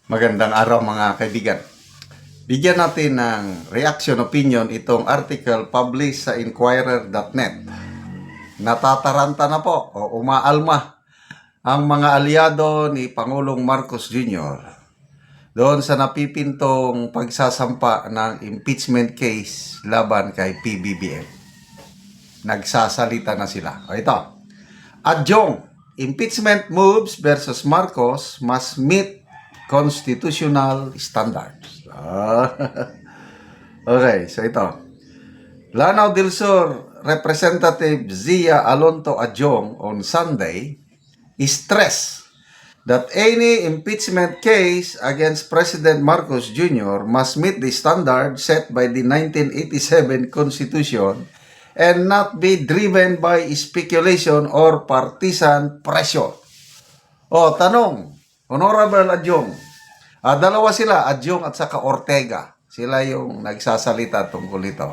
Magandang araw mga kaibigan. Bigyan natin ng reaction opinion itong article published sa Inquirer.net. Natataranta na po o umaalma ang mga aliado ni Pangulong Marcos Jr. doon sa napipintong pagsasampa ng impeachment case laban kay PBBM. Nagsasalita na sila. O ito, adjong, impeachment moves versus Marcos must meet constitutional standards. Okay, so ito. Lanao del Sur Representative Zia Alonto Adjong on Sunday stressed that any impeachment case against President Marcos Jr. must meet the standard set by the 1987 Constitution and not be driven by speculation or partisan pressure. O, tanong, Honorable Adjong, dalawa sila, Adjong at saka Ortega. Sila yung nagsasalita tungkol ito.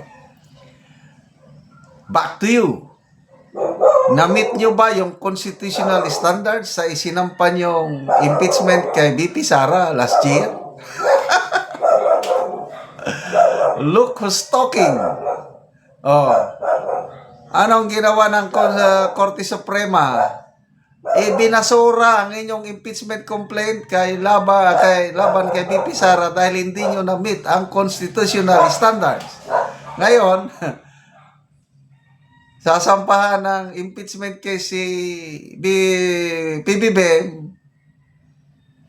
Back to you. Na-meet nyo ba yung constitutional standards sa isinampan yung impeachment kay VP Sara last year? Look who's talking. Oh. Anong ginawa ng Korte Suprema? Binasura ang inyong impeachment complaint kay laban kay VP Sara dahil hindi nyo na-meet ang constitutional standards. Ngayon, sasampahan ng impeachment case si PBBM,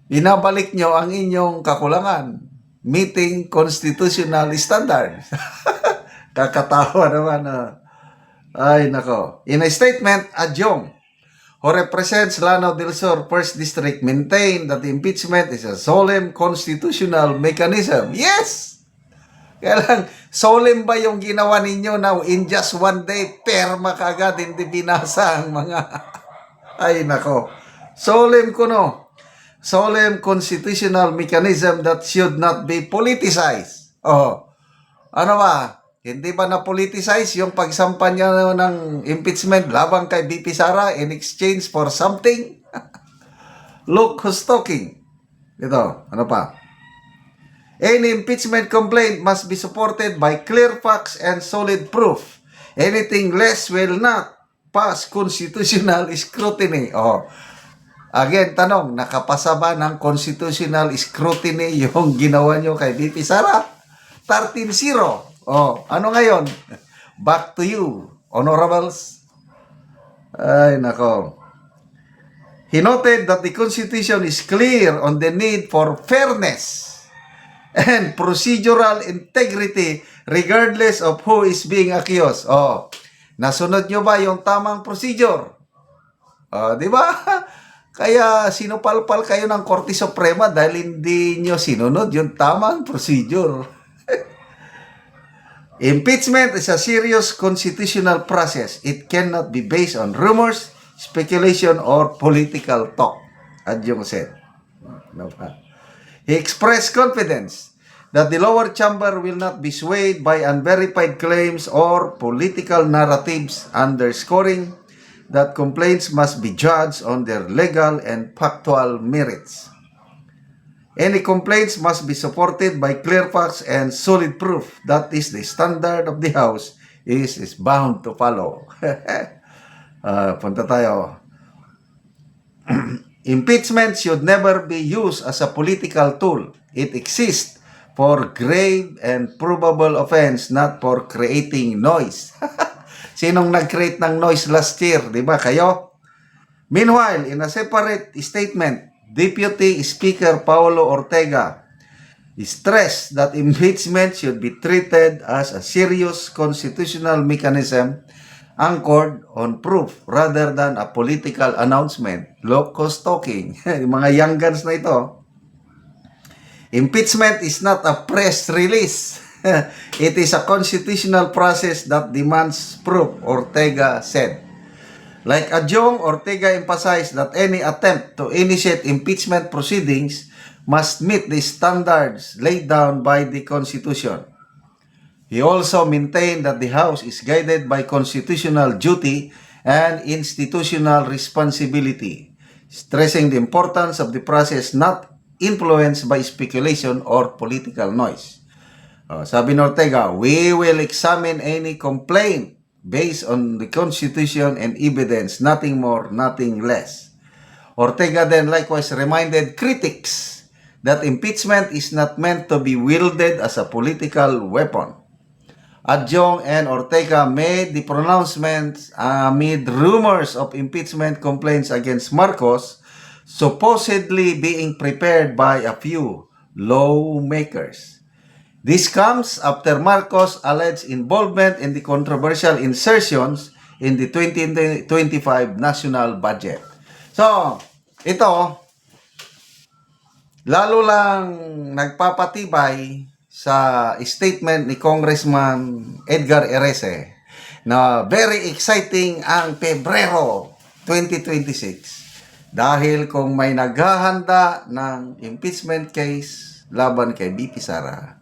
binabalik nyo ang inyong kakulangan, meeting constitutional standards. Kakatawa naman. Ay, nako. In a statement, Adjong, who represents Lanao del Sur 1st District, maintained that the impeachment is a solemn constitutional mechanism. Yes! Kaya lang, solemn ba yung ginawa ninyo now in just one day, perma kaagad, hindi binasa ang mga... Ay, nako. Solemn kuno. Solemn constitutional mechanism that should not be politicized. Oh, ano ba? Hindi ba na-politicize yung pagsampa niya ng impeachment labang kay VP Sara in exchange for something? Look who's talking. Ito, ano pa? Any impeachment complaint must be supported by clear facts and solid proof. Anything less will not pass constitutional scrutiny. Oh. Again, tanong, nakapasa ba ng constitutional scrutiny yung ginawa nyo kay VP Sara? 13-0. Oh, ano ngayon? Back to you, honorables. Ay, nako. He noted that the Constitution is clear on the need for fairness and procedural integrity regardless of who is being accused. Oh, nasunod nyo ba yung tamang procedure? Oh, di ba? Kaya sinupalpal kayo ng Korte Suprema dahil hindi nyo sinunod yung tamang procedure. Impeachment is a serious constitutional process. It cannot be based on rumors, speculation, or political talk, Adjong said. He expressed confidence that the lower chamber will not be swayed by unverified claims or political narratives, underscoring that complaints must be judged on their legal and factual merits. Any complaints must be supported by clear facts and solid proof. That is the standard of the House is bound to follow. Punta tayo. Impeachment should never be used as a political tool. It exists for grave and probable offense, not for creating noise. Sinong nag-create ng noise last year? Di ba kayo? Meanwhile, in a separate statement, Deputy Speaker Paulo Ortega stressed that impeachment should be treated as a serious constitutional mechanism anchored on proof rather than a political announcement. Locos talking. Yung mga young guns na ito. Impeachment is not a press release. It is a constitutional process that demands proof, Ortega said. Like Adjong, Ortega emphasized that any attempt to initiate impeachment proceedings must meet the standards laid down by the Constitution. He also maintained that the House is guided by constitutional duty and institutional responsibility, stressing the importance of the process not influenced by speculation or political noise. Sabi ni Ortega, we will examine any complaint based on the Constitution and evidence, nothing more, nothing less. Ortega then likewise reminded critics that impeachment is not meant to be wielded as a political weapon. Adjong and Ortega made the pronouncements amid rumors of impeachment complaints against Marcos supposedly being prepared by a few lawmakers. This comes after Marcos' alleged involvement in the controversial insertions in the 2025 national budget. So, ito, lalo lang nagpapatibay sa statement ni Congressman Edgar Erese na very exciting ang Pebrero 2026 dahil kung may naghahanda ng impeachment case laban kay BP Sara,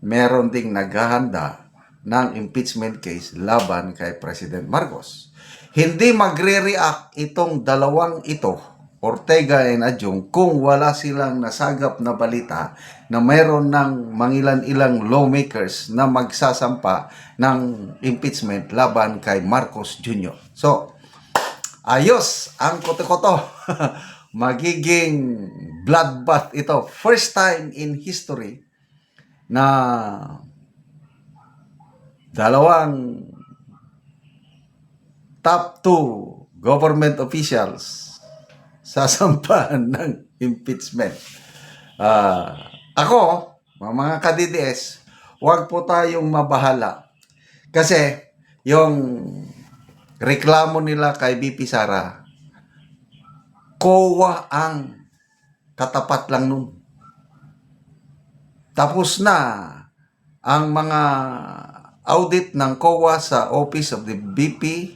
meron ding naghahanda ng impeachment case laban kay President Marcos. Hindi magre-react itong dalawang ito, Ortega and Adjong, kung wala silang nasagap na balita na mayroon ng mangilan-ilang lawmakers na magsasampa ng impeachment laban kay Marcos Jr. So, ayos ang koto-koto. Magiging bloodbath ito. First time in history na dalawang top 2 government officials sasampahan ng impeachment. Ako, mga ka-DDS, huwag po tayong mabahala. Kasi yung reklamo nila kay BP Sara, COA ang katapat lang nun. Tapos na ang mga audit ng COA sa Office of the BP,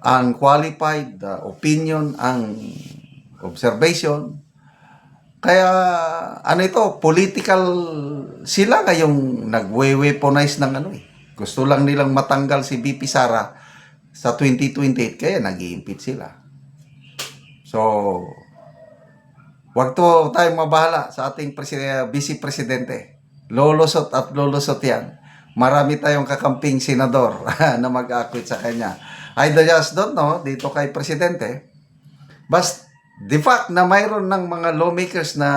unqualified opinion, ang observation. Kaya ano ito, political sila ngayong nagwe-weaponize ng ano eh. Gusto lang nilang matanggal si BP Sara sa 2028 kaya nag-i-impeach sila. So, wag to tayong mabahala sa ating Vice Presidente. Lolusot at lolusot yan. Marami tayong kakamping senador na mag-acquit sa kanya. I just don't know dito kay Presidente. But the fact na mayroon ng mga lawmakers na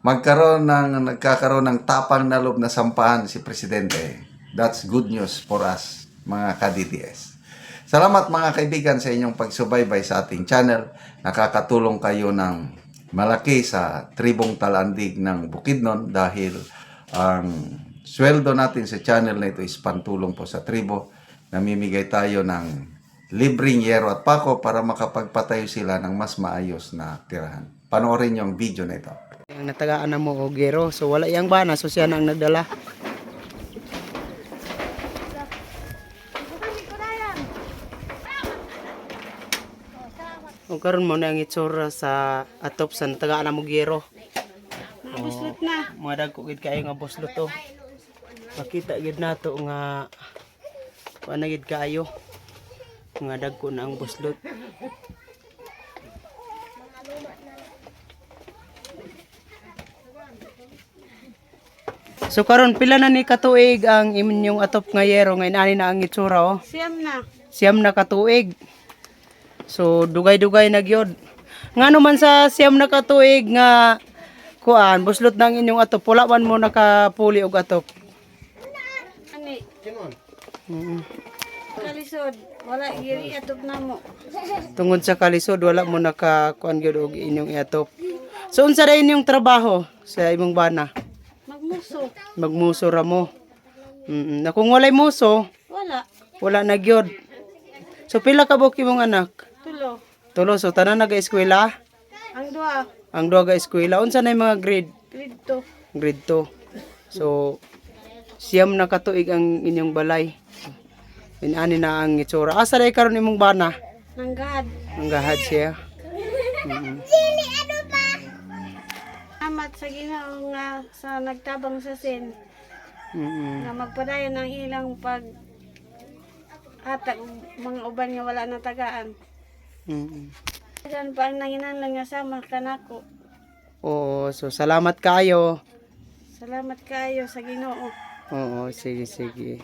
nagkakaroon ng tapang na loob na sampahan si Presidente, that's good news for us, mga ka-DDS. Salamat mga kaibigan sa inyong pagsubaybay sa ating channel. Nakakatulong kayo ng malaki sa tribong Talandig ng Bukidnon dahil ang sweldo natin sa channel na ito is pantulong po sa tribo. Namimigay tayo ng libreng yero at pako para makapagpatayo sila ng mas maayos na tirahan. Panoorin niyo ang video na ito. Ang natagaan na mo o gero, so wala yang bana, so siya na ang nagdala. O karon mo na ang itsura sa atop sa natagaan na mo gero. Buslot na. Mga dagko gid kayo nga buslot to. Makita gid nato nga kuan gid kaayo. Nga dagko na ang buslot. So karon pila na ni katuig ang inyong atop nga yero ngayon ani na ang itsura oh. Siyam na katuig. So dugay-dugay na gyud. Ngano man sa siyam na katuig nga kuan buslot ng inyong atop wala man mo nakapuli og atop. Ani, Mm. kalisod. Wala giri atop na mo. Tungod sa kalisod wala mo nakakuan gyud og inyong atop. So unsa ra inyong trabaho sa imong bana? Magmuso. Magmuso ra mo. Na kung walay muso, wala na gyud. So pila ka buok imong anak? Tulo. Tulo, so tanan naga-eskwela? Ang dua. Ang duha ga eskwela. Unsa na yung mga grade? Grade 2. Grade 2. So siyam na katuig ang inyong balay. Inani na ang itsura. Asa ray karon imong bana? Nanggad. Ang gahad siya. Amat sa Ginoo nga sa nagtabang sa sin nga magpadayon ng ilang pag hatag mga uban nga wala na tagaan. Diyan pa ang nanginahanglan nga sama kanako. Oo, Oo, so salamat kayo. Salamat kayo sa Ginoo. Oo, sige, sige.